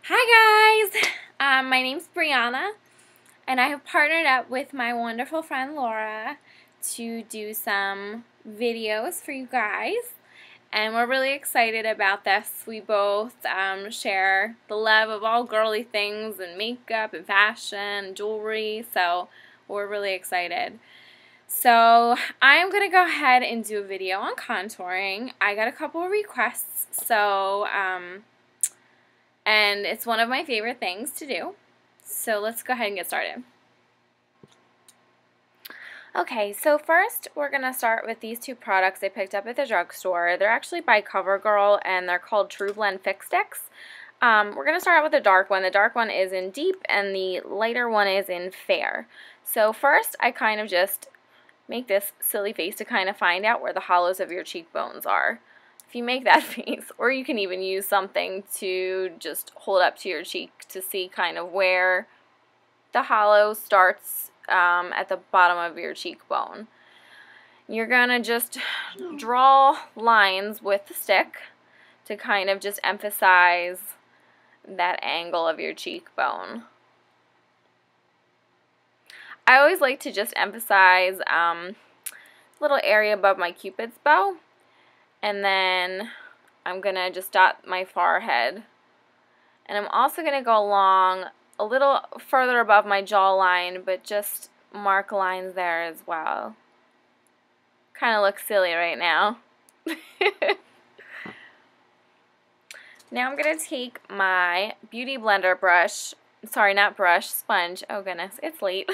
Hi guys! My name's Brianna, and I have partnered up with my wonderful friend Laura to do some videos for you guys, and we're really excited about this. We both share the love of all girly things and makeup and fashion and jewelry, so we're really excited. So I'm going to go ahead and do a video on contouring. I got a couple of requests, so and it's one of my favorite things to do. So let's go ahead and get started. Okay, so first we're going to start with these two products I picked up at the drugstore. They're actually by CoverGirl, and they're called True Blend Fix Sticks. We're going to start out with the dark one. The dark one is in deep, and the lighter one is in fair. So first I kind of just make this silly face to kind of find out where the hollows of your cheekbones are. If you make that face, or you can even use something to just hold up to your cheek to see kind of where the hollow starts at the bottom of your cheekbone. You're going to just draw lines with the stick to kind of just emphasize that angle of your cheekbone. I always like to just emphasize a little area above my Cupid's bow, and then I'm going to just dot my forehead. And I'm also going to go along a little further above my jawline, but just mark lines there as well. Kind of looks silly right now. Now I'm going to take my Beauty Blender brush, sorry, not brush, sponge, oh goodness, it's late.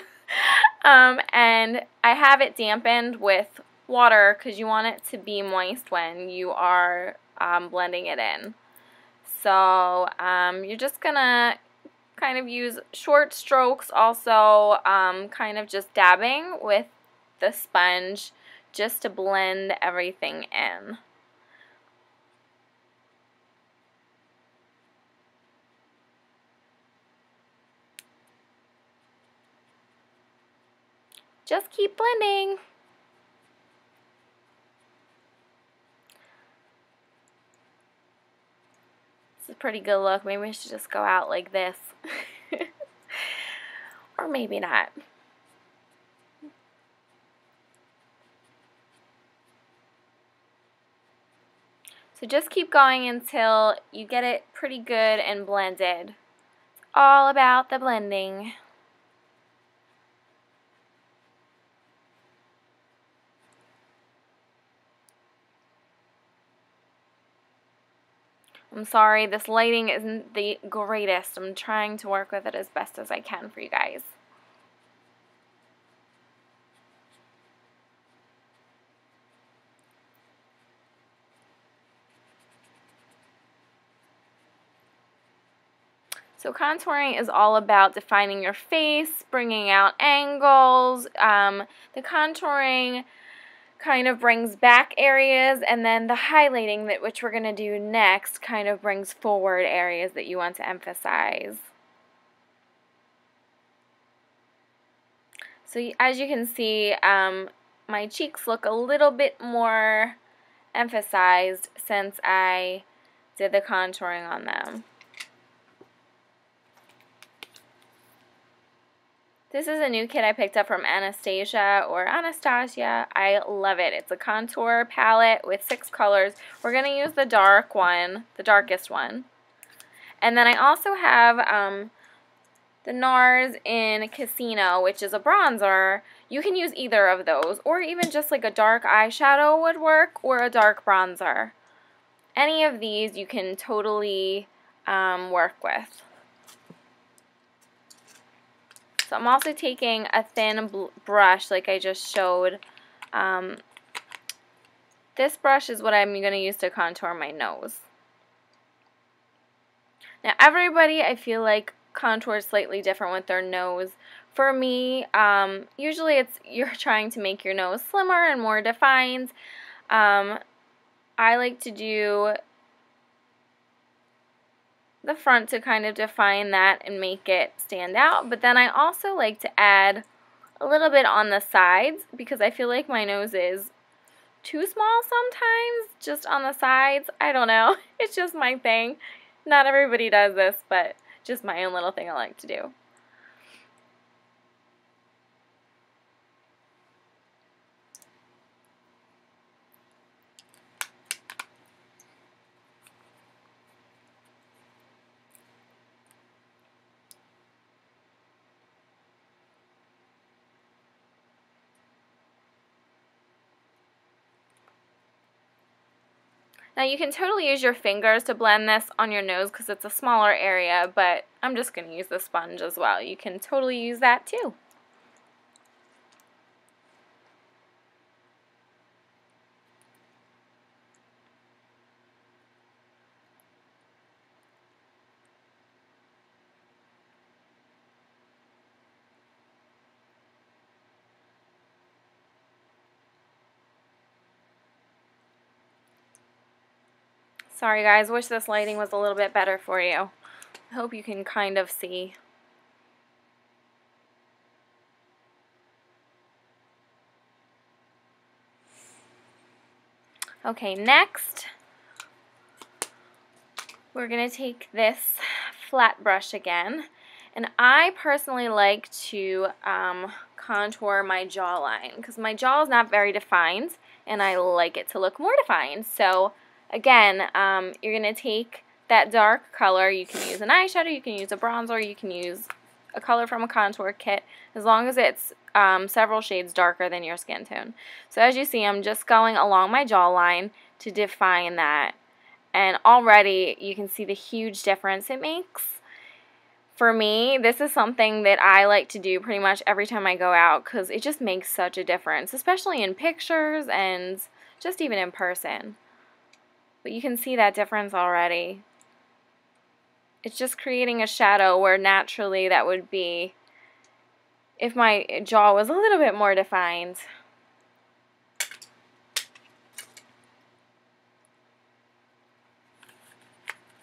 And I have it dampened with water because you want it to be moist when you are blending it in. So you're just going to kind of use short strokes, also kind of just dabbing with the sponge just to blend everything in. Just keep blending. This is a pretty good look. Maybe we should just go out like this. Or maybe not. So just keep going until you get it pretty good and blended. It's all about the blending. I'm sorry, this lighting isn't the greatest. I'm trying to work with it as best as I can for you guys. So contouring is all about defining your face, bringing out angles. The contouring kind of brings back areas, and then the highlighting, which we're going to do next, kind of brings forward areas that you want to emphasize. So as you can see, my cheeks look a little bit more emphasized since I did the contouring on them. This is a new kit I picked up from Anastasia or Anastasia. I love it. It's a contour palette with 6 colors. We're going to use the dark one, the darkest one. And then I also have the Nars Casino, which is a bronzer. You can use either of those, or even just like a dark eyeshadow would work, or a dark bronzer. Any of these you can totally work with. So I'm also taking a thin brush like I just showed. This brush is what I'm going to use to contour my nose. Now everybody, I feel like, contours slightly different with their nose. For me, usually you're trying to make your nose slimmer and more defined. I like to do the front to kind of define that and make it stand out, but then I also like to add a little bit on the sides because I feel like my nose is too small sometimes, just on the sides. I don't know. It's just my thing. Not everybody does this, but just my own little thing I like to do. Now you can totally use your fingers to blend this on your nose because it's a smaller area, but I'm just going to use the sponge as well. You can totally use that too. Sorry guys, wish this lighting was a little bit better for you. I hope you can kind of see. Okay, next we're going to take this flat brush again, and I personally like to contour my jawline because my jaw is not very defined and I like it to look more defined. So again, you're going to take that dark color. You can use an eyeshadow, you can use a bronzer, you can use a color from a contour kit, as long as it's several shades darker than your skin tone. So as you see, I'm just going along my jawline to define that. And already you can see the huge difference it makes. For me, this is something that I like to do pretty much every time I go out because it just makes such a difference, especially in pictures and just even in person. But you can see that difference already. It's just creating a shadow where naturally that would be if my jaw was a little bit more defined.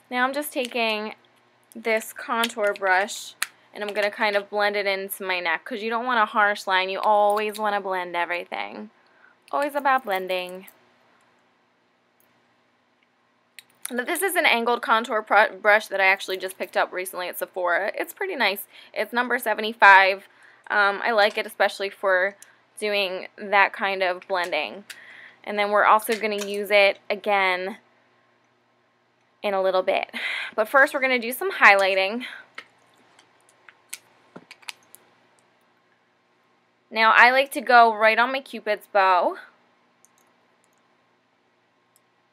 Now I'm just taking this contour brush and I'm going to kind of blend it into my neck because you don't want a harsh line. You always want to blend everything. Always about blending. Now, this is an angled contour brush that I actually just picked up recently at Sephora. It's pretty nice. It's number 75. I like it especially for doing that kind of blending. And then we're also going to use it again in a little bit. But first we're going to do some highlighting. Now I like to go right on my Cupid's bow.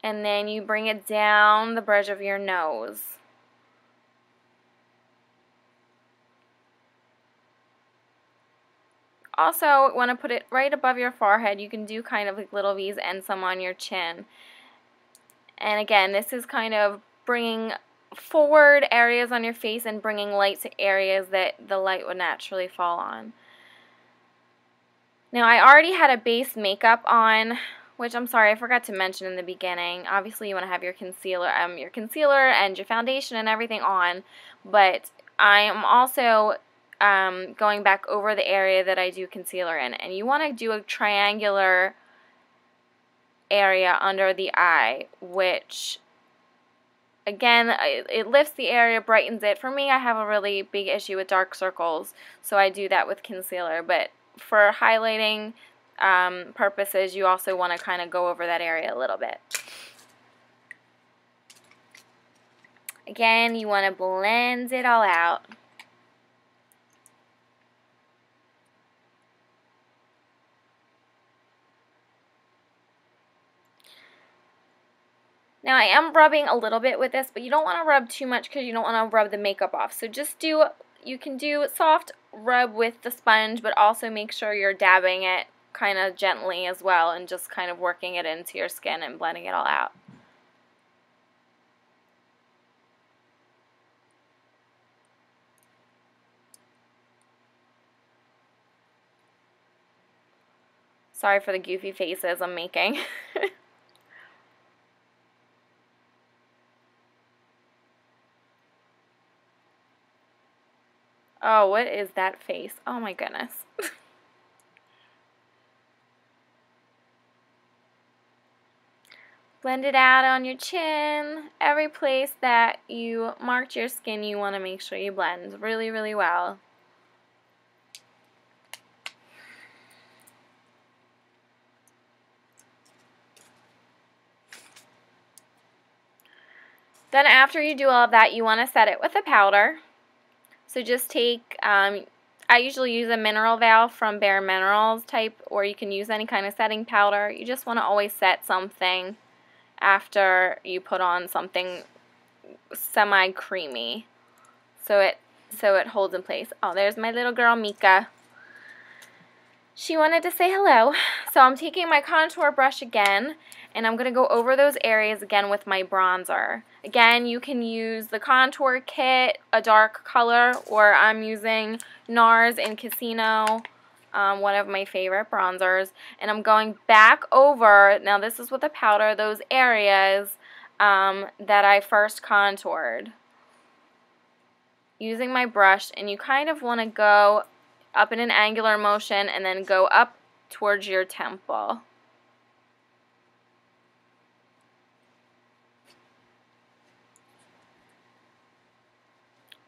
And then you bring it down the bridge of your nose. Also, want to put it right above your forehead. You can do kind of like little V's and some on your chin. And again, this is kind of bringing forward areas on your face and bringing light to areas that the light would naturally fall on. Now, I already had a base makeup on, which I'm sorry, I forgot to mention in the beginning. Obviously, you want to have your concealer and your foundation and everything on, but I am also going back over the area that I do concealer in, and you want to do a triangular area under the eye, which again, it lifts the area, brightens it. For me, I have a really big issue with dark circles, so I do that with concealer, but for highlighting purposes, you also want to kind of go over that area a little bit. Again, you want to blend it all out. Now I am rubbing a little bit with this, but you don't want to rub too much because you don't want to rub the makeup off. So just you can do soft rub with the sponge, but also make sure you're dabbing it kind of gently as well and just kind of working it into your skin and blending it all out. Sorry for the goofy faces I'm making. Oh, what is that face? Oh my goodness. Blend it out on your chin. Every place that you marked your skin, you want to make sure you blend really, really well. Then after you do all of that, you want to set it with a powder. So just take, I usually use a mineral valve from Bare Minerals type, or you can use any kind of setting powder. You just want to always set something after you put on something semi-creamy, so it holds in place. Oh, there's my little girl Mika. She wanted to say hello. So I'm taking my contour brush again, and I'm going to go over those areas again with my bronzer. Again, you can use the contour kit, a dark color, or I'm using Nars Casino, one of my favorite bronzers. And I'm going back over, now this is with a powder, those areas that I first contoured. Using my brush, and you kind of want to go up in an angular motion and then go up towards your temple.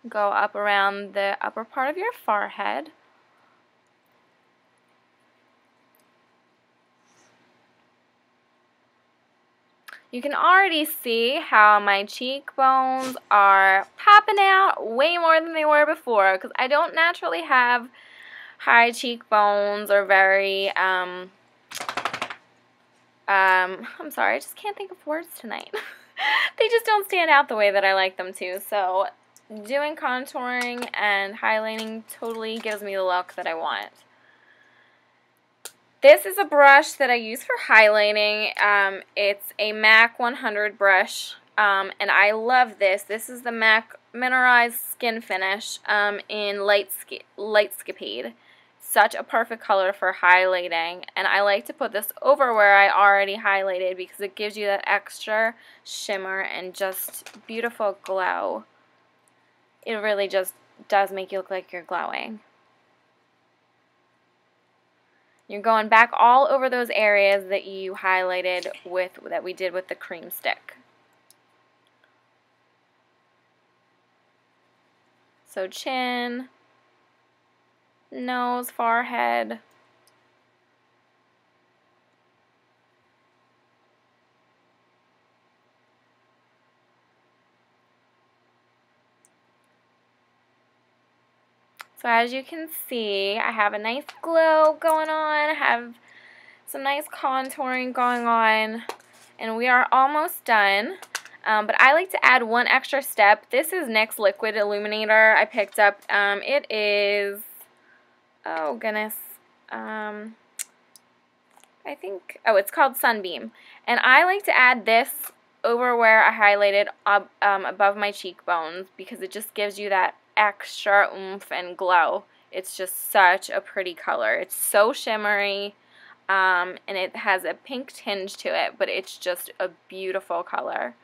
Go up around the upper part of your forehead. You can already see how my cheekbones are popping out way more than they were before, because I don't naturally have high cheekbones or very, I'm sorry, I just can't think of words tonight. They just don't stand out the way that I like them to, so doing contouring and highlighting totally gives me the look that I want. This is a brush that I use for highlighting. It's a MAC 100 brush, and I love this. This is the MAC Mineralized Skin Finish in lightscapade. Such a perfect color for highlighting, and I like to put this over where I already highlighted because it gives you that extra shimmer and just beautiful glow. It really just does make you look like you're glowing. You're going back all over those areas that you highlighted that we did with the cream stick. So chin, nose, forehead. So as you can see, I have a nice glow going on, I have some nice contouring going on, and we are almost done. But I like to add one extra step. This is NYX Liquid Illuminator I picked up. It is, oh goodness, I think, oh, it's called Sunbeam. And I like to add this over where I highlighted above my cheekbones because it just gives you that extra oomph and glow. It's just such a pretty color. It's so shimmery, and it has a pink tinge to it, but it's just a beautiful color.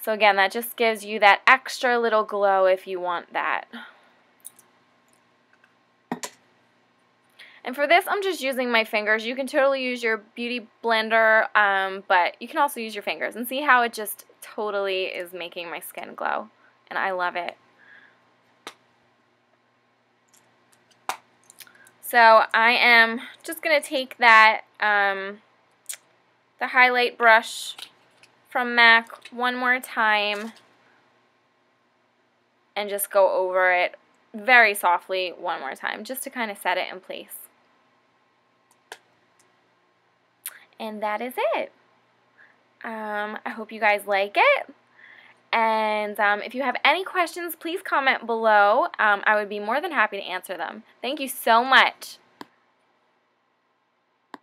So again, that just gives you that extra little glow if you want that. And for this, I'm just using my fingers. You can totally use your beauty blender, but you can also use your fingers. And see how it just totally is making my skin glow. And I love it. So I am just going to take that, the highlight brush from MAC one more time and just go over it very softly one more time just to kind of set it in place. And that is it. I hope you guys like it. And if you have any questions, please comment below. I would be more than happy to answer them. Thank you so much.